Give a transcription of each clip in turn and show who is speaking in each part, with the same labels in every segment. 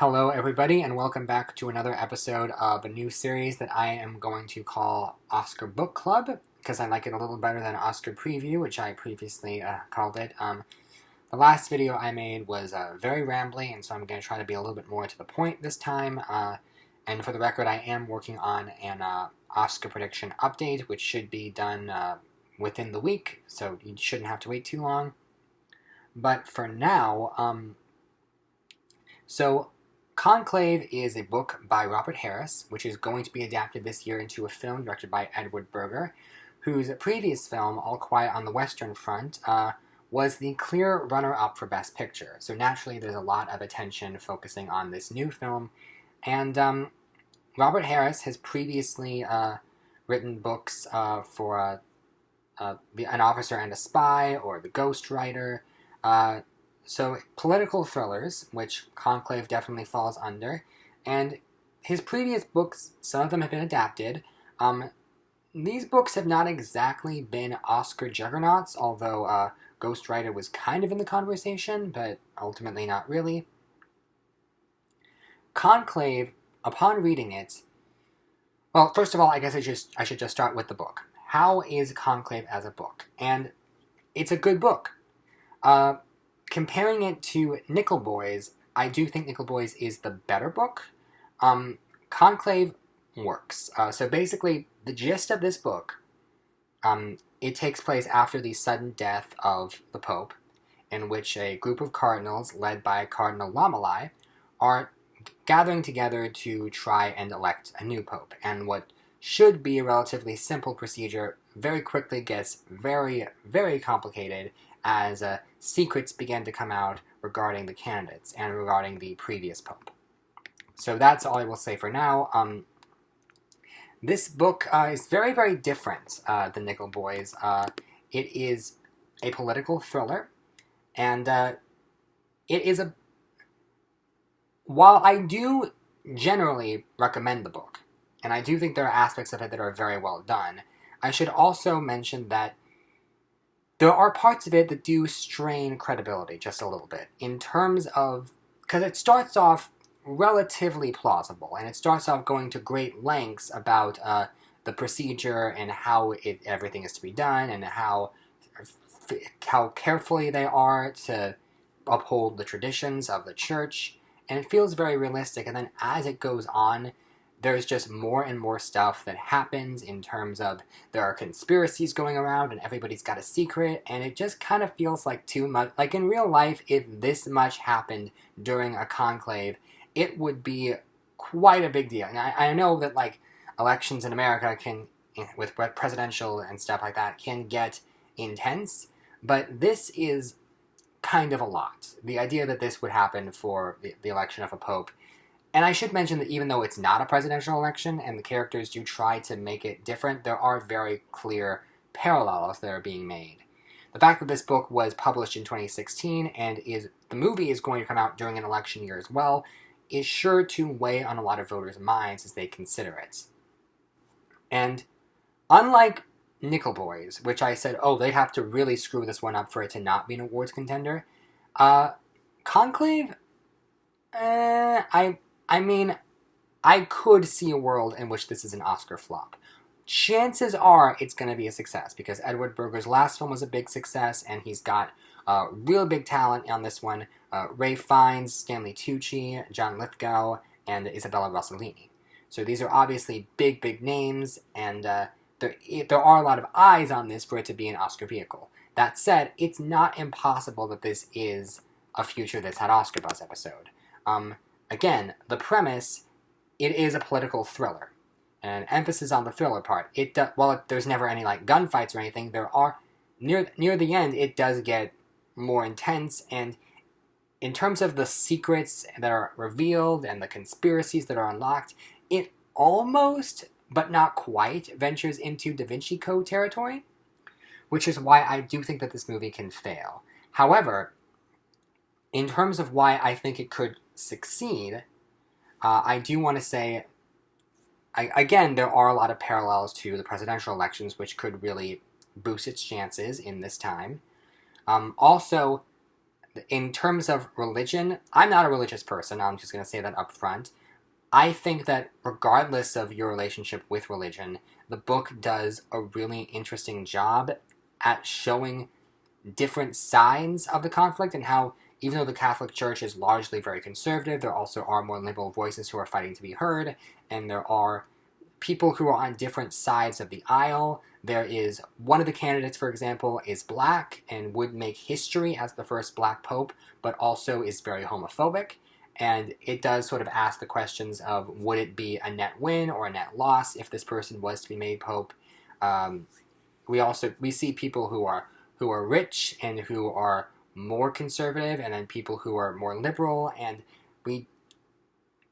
Speaker 1: Hello, everybody, and welcome back to another episode of a new series that I am going to call Oscar Book Club, because I like it a little better than Oscar Preview, which I previously called it. The last video I made was very rambly, and so I'm going to try to be a little bit more to the point this time. And for the record, I am working on an Oscar prediction update, which should be done within the week, so you shouldn't have to wait too long. But for now, Conclave is a book by Robert Harris, which is going to be adapted this year into a film directed by Edward Berger, whose previous film, All Quiet on the Western Front, was the clear runner-up for Best Picture. So naturally, there's a lot of attention focusing on this new film. And Robert Harris has previously written books for An Officer and a Spy, or The Ghostwriter. So political thrillers, which Conclave definitely falls under, and his previous books, some of them have been adapted. These books have not exactly been Oscar juggernauts, although Ghostwriter was kind of in the conversation, but ultimately not really. Conclave, upon reading it, well, first of all, I guess I should just start with the book. How is Conclave as a book? And it's a good book. Comparing it to Nickel Boys, I do think Nickel Boys is the better book. Conclave works. So basically, the gist of this book, it takes place after the sudden death of the Pope, in which a group of cardinals, led by Cardinal Lamalai, are gathering together to try and elect a new Pope. And what should be a relatively simple procedure very quickly gets very, very complicated as secrets began to come out regarding the candidates and regarding the previous pope. So that's all I will say for now. This book is very, very different than Nickel Boys. It is a political thriller, and it is a... While I do generally recommend the book, and I do think there are aspects of it that are very well done, I should also mention that there are parts of it that do strain credibility just a little bit, in terms of, because it starts off relatively plausible, and it starts off going to great lengths about the procedure and how everything is to be done, and how carefully they are to uphold the traditions of the church, and it feels very realistic. And then as it goes on, there's just more and more stuff that happens in terms of there are conspiracies going around and everybody's got a secret, and it just kind of feels like too much. Like in real life, if this much happened during a conclave, it would be quite a big deal. And I know that like elections in America can, with presidential and stuff like that, can get intense, but this is kind of a lot. The idea that this would happen for the election of a pope. And I should mention that even though it's not a presidential election and the characters do try to make it different, there are very clear parallels that are being made. The fact that this book was published in 2016 and the movie is going to come out during an election year as well is sure to weigh on a lot of voters' minds as they consider it. And unlike Nickel Boys, which I said, oh, they'd have to really screw this one up for it to not be an awards contender, Conclave, I mean, I could see a world in which this is an Oscar flop. Chances are it's going to be a success, because Edward Berger's last film was a big success, and he's got real big talent on this one. Ralph Fiennes, Stanley Tucci, John Lithgow, and Isabella Rossellini. So these are obviously big, big names, and there are a lot of eyes on this for it to be an Oscar vehicle. That said, it's not impossible that this is a Future This Had Oscar Buzz episode. Again, the premise, it is a political thriller. And emphasis on the thriller part. While there's never any like gunfights or anything, there are, near the end, it does get more intense, and in terms of the secrets that are revealed and the conspiracies that are unlocked, it almost, but not quite, ventures into Da Vinci Code territory, which is why I do think that this movie can fail. However, in terms of why I think it could succeed, I do want to say, again, there are a lot of parallels to the presidential elections, which could really boost its chances in this time. Also, in terms of religion, I'm not a religious person. I'm just going to say that up front. I think that regardless of your relationship with religion, the book does a really interesting job at showing different sides of the conflict and how, even though the Catholic Church is largely very conservative, there also are more liberal voices who are fighting to be heard, and there are people who are on different sides of the aisle. There is one of the candidates, for example, is black and would make history as the first black pope, but also is very homophobic. And it does sort of ask the questions of, would it be a net win or a net loss if this person was to be made pope? We see people who are rich and who are more conservative, and then people who are more liberal, and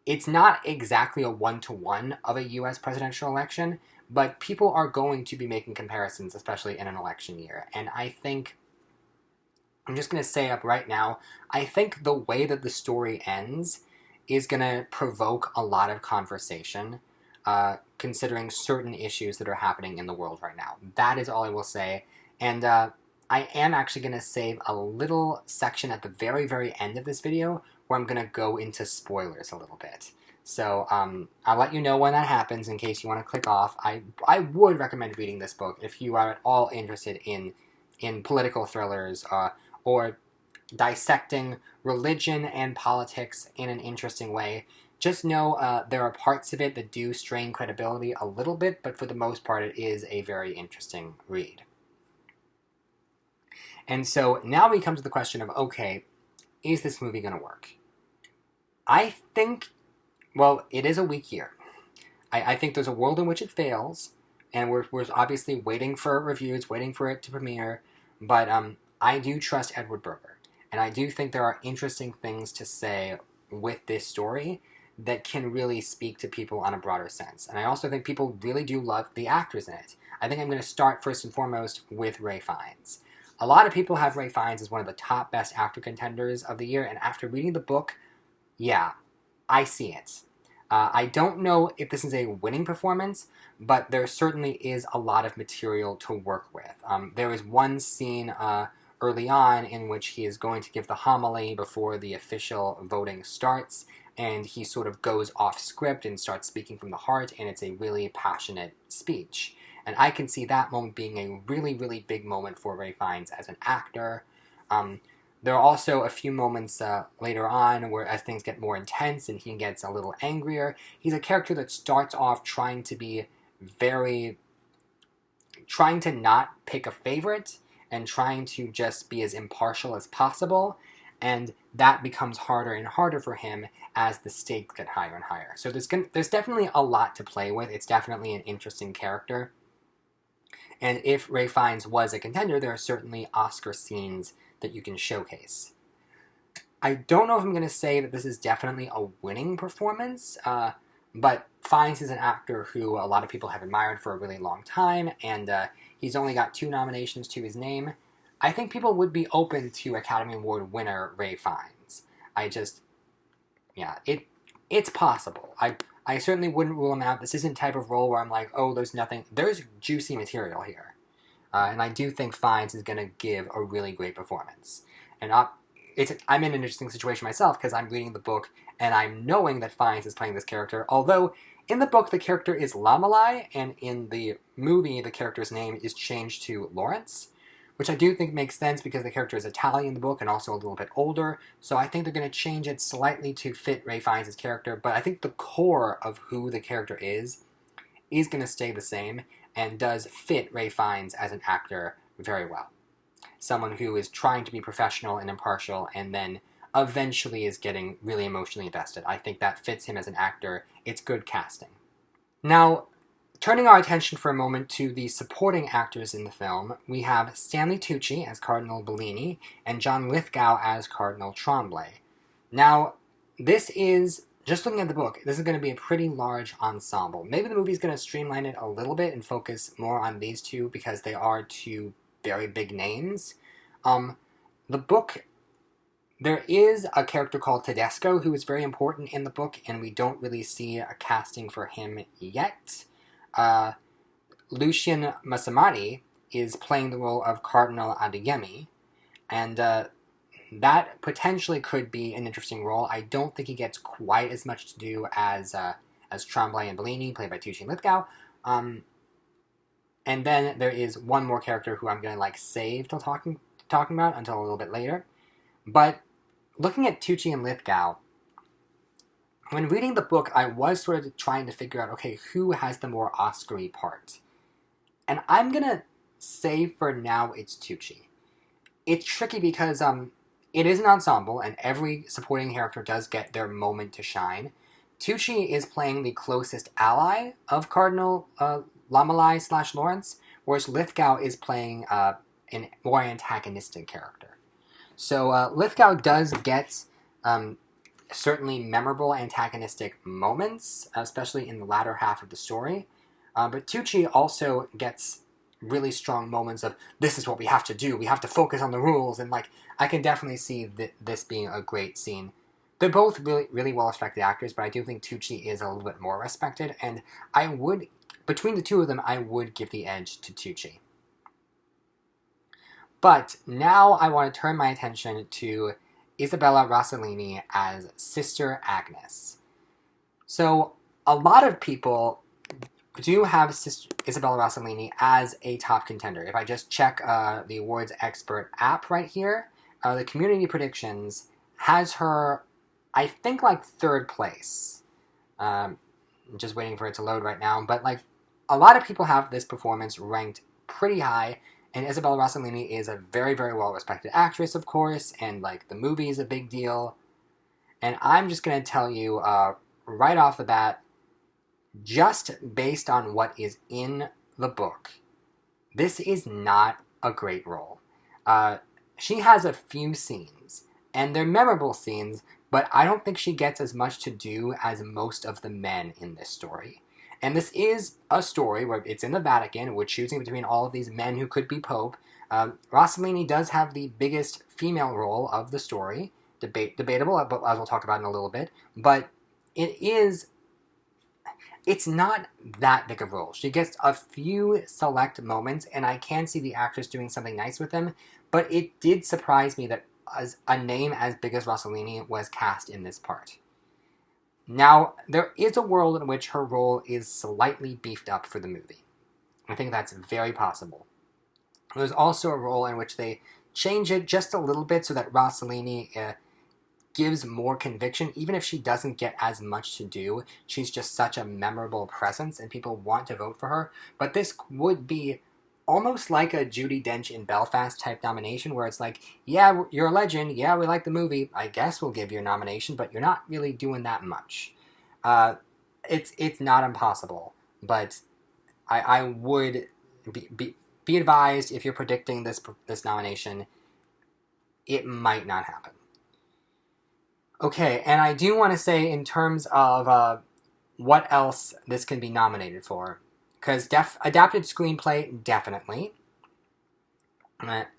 Speaker 1: it's not exactly a one-to-one of a U.S. presidential election, but people are going to be making comparisons, especially in an election year. And I think, I'm just going to say up right now, I think the way that the story ends is going to provoke a lot of conversation, considering certain issues that are happening in the world right now. That is all I will say. And I am actually going to save a little section at the very, very end of this video where I'm going to go into spoilers a little bit. So I'll let you know when that happens in case you want to click off. I would recommend reading this book if you are at all interested in political thrillers or dissecting religion and politics in an interesting way. Just know there are parts of it that do strain credibility a little bit, but for the most part it is a very interesting read. And so now we come to the question of, okay, is this movie going to work? I think, well, it is a weak year. I think there's a world in which it fails, and we're obviously waiting for reviews, waiting for it to premiere, but I do trust Edward Berger, and I do think there are interesting things to say with this story that can really speak to people on a broader sense. And I also think people really do love the actors in it. I think I'm going to start first and foremost with Ralph Fiennes. A lot of people have Ralph Fiennes as one of the top best actor contenders of the year, and after reading the book, yeah, I see it. I don't know if this is a winning performance, but there certainly is a lot of material to work with. There is one scene early on in which he is going to give the homily before the official voting starts, and he sort of goes off script and starts speaking from the heart, and it's a really passionate speech. And I can see that moment being a really, really big moment for Ralph Fiennes as an actor. There are also a few moments later on where as things get more intense and he gets a little angrier. He's a character that starts off trying to not pick a favorite and trying to just be as impartial as possible. And that becomes harder and harder for him as the stakes get higher and higher. So there's definitely a lot to play with. It's definitely an interesting character. And if Ralph Fiennes was a contender, there are certainly Oscar scenes that you can showcase. I don't know if I'm going to say that this is definitely a winning performance, but Fiennes is an actor who a lot of people have admired for a really long time, and he's only got 2 nominations to his name. I think people would be open to Academy Award winner Ralph Fiennes. It's possible. I certainly wouldn't rule him out. This isn't the type of role where I'm like, oh, there's juicy material here. And I do think Fiennes is going to give a really great performance. And I'm in an interesting situation myself because I'm reading the book and I'm knowing that Fiennes is playing this character. Although in the book the character is Lamalai, and in the movie the character's name is changed to Lawrence, which I do think makes sense because the character is Italian in the book and also a little bit older. So I think they're going to change it slightly to fit Ralph Fiennes' character. But I think the core of who the character is going to stay the same and does fit Ralph Fiennes as an actor very well. Someone who is trying to be professional and impartial and then eventually is getting really emotionally invested. I think that fits him as an actor. It's good casting. Now, turning our attention for a moment to the supporting actors in the film, we have Stanley Tucci as Cardinal Bellini and John Lithgow as Cardinal Tremblay. Now, this is, just looking at the book, this is going to be a pretty large ensemble. Maybe the movie's going to streamline it a little bit and focus more on these two because they are 2 very big names. The book, there is a character called Tedesco who is very important in the book, and we don't really see a casting for him yet. Lucien Massamati is playing the role of Cardinal Adeyemi, and that potentially could be an interesting role. I don't think he gets quite as much to do as Tremblay and Bellini, played by Tucci and Lithgow. And then there is one more character who I'm going to save till talking about until a little bit later. But looking at Tucci and Lithgow, when reading the book, I was sort of trying to figure out, okay, who has the more Oscar-y part? And I'm going to say for now it's Tucci. It's tricky because it is an ensemble, and every supporting character does get their moment to shine. Tucci is playing the closest ally of Cardinal Lamalai / Lawrence, whereas Lithgow is playing a more antagonistic character. So Lithgow does get certainly memorable antagonistic moments, especially in the latter half of the story. But Tucci also gets really strong moments of, this is what we have to do, we have to focus on the rules, and I can definitely see this being a great scene. They're both really, really well-respected actors, but I do think Tucci is a little bit more respected, and between the two of them, I would give the edge to Tucci. But now I want to turn my attention to Isabella Rossellini as Sister Agnes. So a lot of people do have Isabella Rossellini as a top contender. If I just check the Awards Expert app right here, the Community Predictions has her, I think, third place. I'm just waiting for it to load right now. But a lot of people have this performance ranked pretty high, and Isabella Rossellini is a very, very well-respected actress, of course, and the movie is a big deal. And I'm just going to tell you right off the bat, just based on what is in the book, this is not a great role. She has a few scenes, and they're memorable scenes, but I don't think she gets as much to do as most of the men in this story. And this is a story where it's in the Vatican, we're choosing between all of these men who could be Pope. Rossellini does have the biggest female role of the story, debatable, but as we'll talk about in a little bit, but it's not that big of a role. She gets a few select moments, and I can see the actress doing something nice with them, but it did surprise me that a name as big as Rossellini was cast in this part. Now, there is a world in which her role is slightly beefed up for the movie. I think that's very possible. There's also a role in which they change it just a little bit so that Rossellini gives more conviction. Even if she doesn't get as much to do, she's just such a memorable presence and people want to vote for her. But this would be almost like a Judi Dench in Belfast type nomination, where it's yeah, you're a legend, yeah, we like the movie, I guess we'll give you a nomination, but you're not really doing that much. It's not impossible, but I would be advised, if you're predicting this nomination, it might not happen. Okay, and I do want to say in terms of what else this can be nominated for, because adapted screenplay, definitely.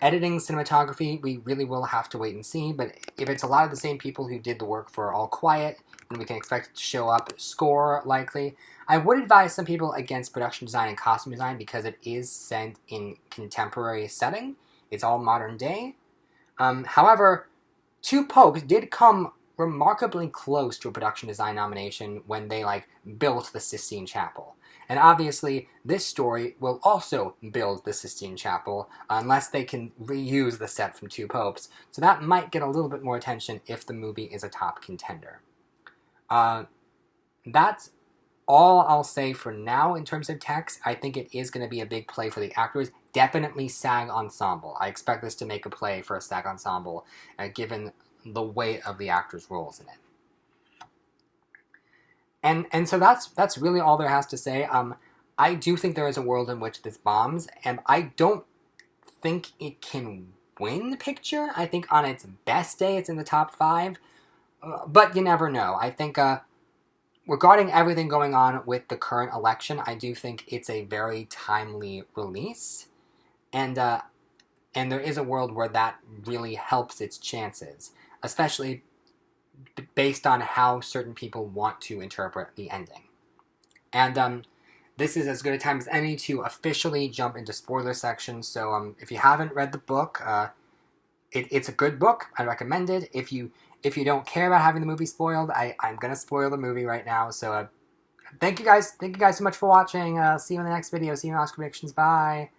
Speaker 1: Editing, cinematography, we really will have to wait and see, but if it's a lot of the same people who did the work for All Quiet, then we can expect it to show up. Score, likely. I would advise some people against production design and costume design because it is set in contemporary setting. It's all modern day. However, Two Popes did come remarkably close to a production design nomination when they built the Sistine Chapel. And obviously, this story will also build the Sistine Chapel, unless they can reuse the set from Two Popes. So that might get a little bit more attention if the movie is a top contender. That's all I'll say for now in terms of text. I think it is going to be a big play for the actors. Definitely SAG Ensemble. I expect this to make a play for a SAG Ensemble, given the weight of the actors' roles in it. And so that's really all there has to say. I do think there is a world in which this bombs, and I don't think it can win the picture. I think on its best day it's in the top 5, but you never know. I think regarding everything going on with the current election, I do think it's a very timely release, and there is a world where that really helps its chances, especially based on how certain people want to interpret the ending. And this is as good a time as any to officially jump into spoiler section, so if you haven't read the book, it's a good book. I recommend it. If you don't care about having the movie spoiled, I'm gonna spoil the movie right now. So thank you guys so much for watching. See you in the next video. See you in Oscar predictions. Bye.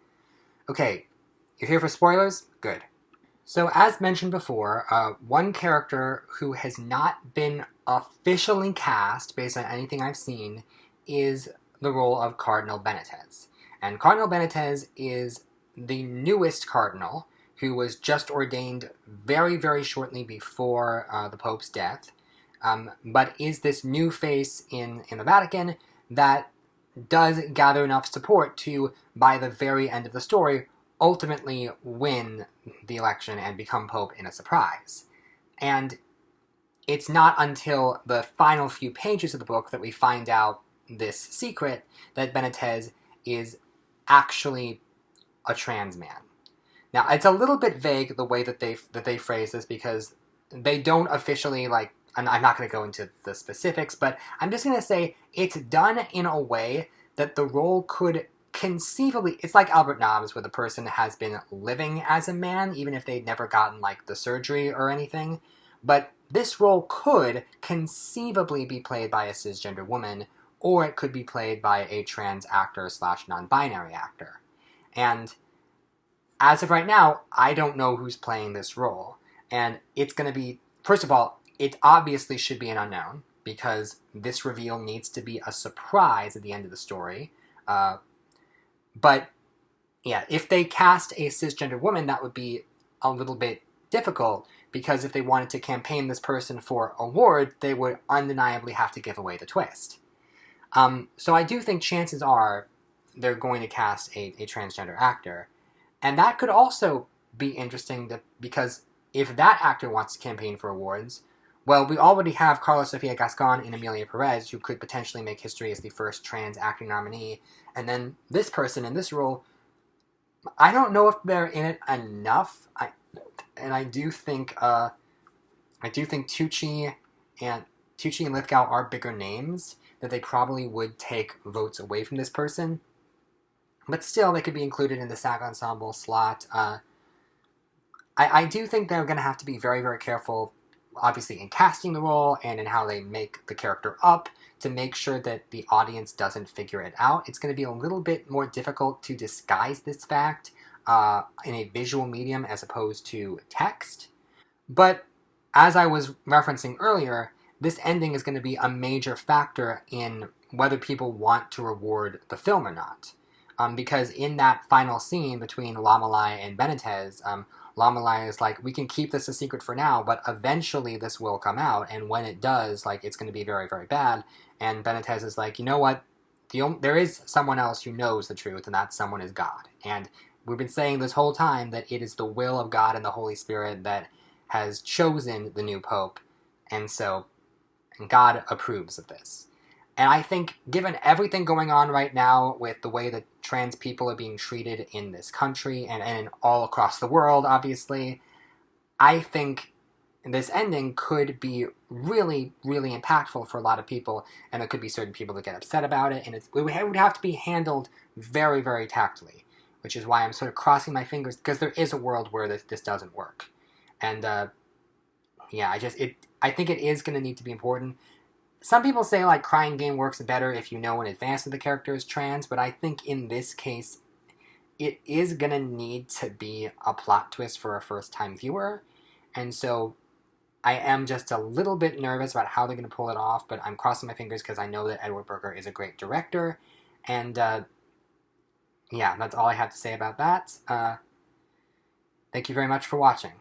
Speaker 1: Okay, you're here for spoilers? Good. So as mentioned before, one character who has not been officially cast based on anything I've seen is the role of Cardinal Benitez. And Cardinal Benitez is the newest cardinal who was just ordained very, very shortly before the Pope's death, but is this new face in the Vatican that does gather enough support to, by the very end of the story, ultimately win the election and become Pope in a surprise. And it's not until the final few pages of the book that we find out this secret that Benitez is actually a trans man. Now, it's a little bit vague the way that they phrase this, because they don't officially, like, I'm not going to go into the specifics, but I'm just going to say it's done in a way that the role could conceivably, it's like Albert Nobbs, where the person has been living as a man, even if they'd never gotten, like, the surgery or anything. But this role could conceivably be played by a cisgender woman, or it could be played by a trans actor / non-binary actor. And as of right now, I don't know who's playing this role. And it's going to be, first of all, it obviously should be an unknown, because this reveal needs to be a surprise at the end of the story. But, yeah, if they cast a cisgender woman, that would be a little bit difficult, because if they wanted to campaign this person for award, they would undeniably have to give away the twist. So I do think chances are they're going to cast a transgender actor. And that could also be interesting because if that actor wants to campaign for awards, well, we already have Carlos Sofia Gascon and Emilia Perez, who could potentially make history as the first trans acting nominee. And then this person in this role, I don't know if they're in it enough. I do think Tucci and Lithgow are bigger names, that they probably would take votes away from this person. But still, they could be included in the SAG Ensemble slot. I do think they're going to have to be very, very careful, obviously, in casting the role and in how they make the character up to make sure that the audience doesn't figure it out. It's going to be a little bit more difficult to disguise this fact in a visual medium as opposed to text. But as I was referencing earlier, this ending is going to be a major factor in whether people want to reward the film or not. Because in that final scene between Lamalai and Benitez, Lamalai is like, we can keep this a secret for now, but eventually this will come out, and when it does, like, it's going to be very, very bad. And Benitez is like, you know what? There is someone else who knows the truth, and that someone is God. And we've been saying this whole time that it is the will of God and the Holy Spirit that has chosen the new Pope, and so God approves of this. And I think, given everything going on right now with the way that trans people are being treated in this country and all across the world, obviously, I think this ending could be really, really impactful for a lot of people, and there could be certain people that get upset about it, and it would have to be handled very, very tactfully, which is why I'm sort of crossing my fingers, because there is a world where this doesn't work. And, yeah, I think it is going to need to be important. Some people say, like, Crying Game works better if you know in advance that the character is trans, but I think in this case, it is going to need to be a plot twist for a first-time viewer, and so I am just a little bit nervous about how they're going to pull it off, but I'm crossing my fingers because I know that Edward Berger is a great director, and, yeah, that's all I have to say about that. Thank you very much for watching.